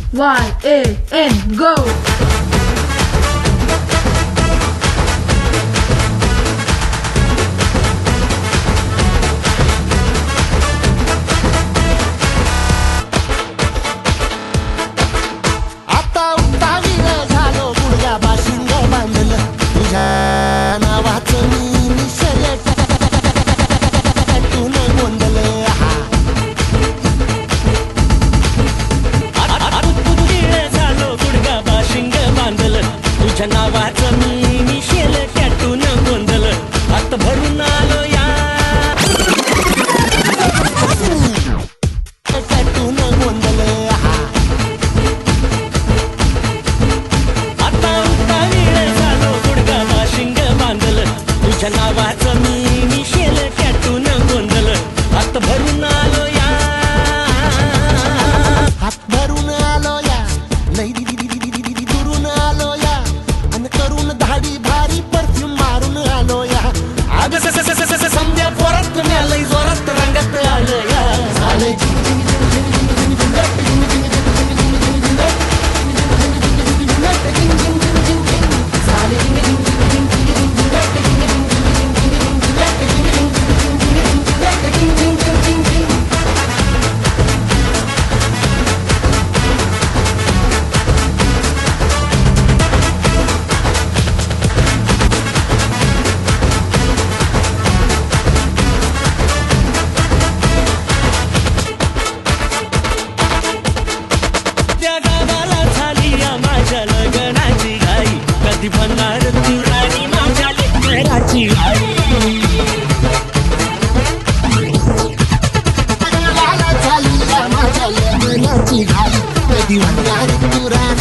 LRYAN go. आता उतावीळ झालो गुडघ्या बाशिंग बांधलं तुझ्या नावाचं मी निशल टॅटून गोंधलं झालो गुडघा बाशिंग बांधलं तुझ्या नावाचं मी मिशेल टॅटून गोंधलं हात भरून आलो या टॅटून गोंधलं आता उतावीळ झालो गुडघा बाशिंग बांधलं तुझ्या नावाचं मी मिशेल टॅटून गोंधलं हात भरून आलो या हात भरून आलो या लई दुरून आलो या आणि करून धाडी भारी परफ्यूम मारून आलो या अग समजा पोरात लई जोरात रंगात आलो या झाले त्या गावाला झाली या माझ्या लग्नाची घाई कधी म्हणणार तू राणी माझ्या लेकराची आई झाली माझ्या लग्नाची घाई कधी म्हणणार तू राणी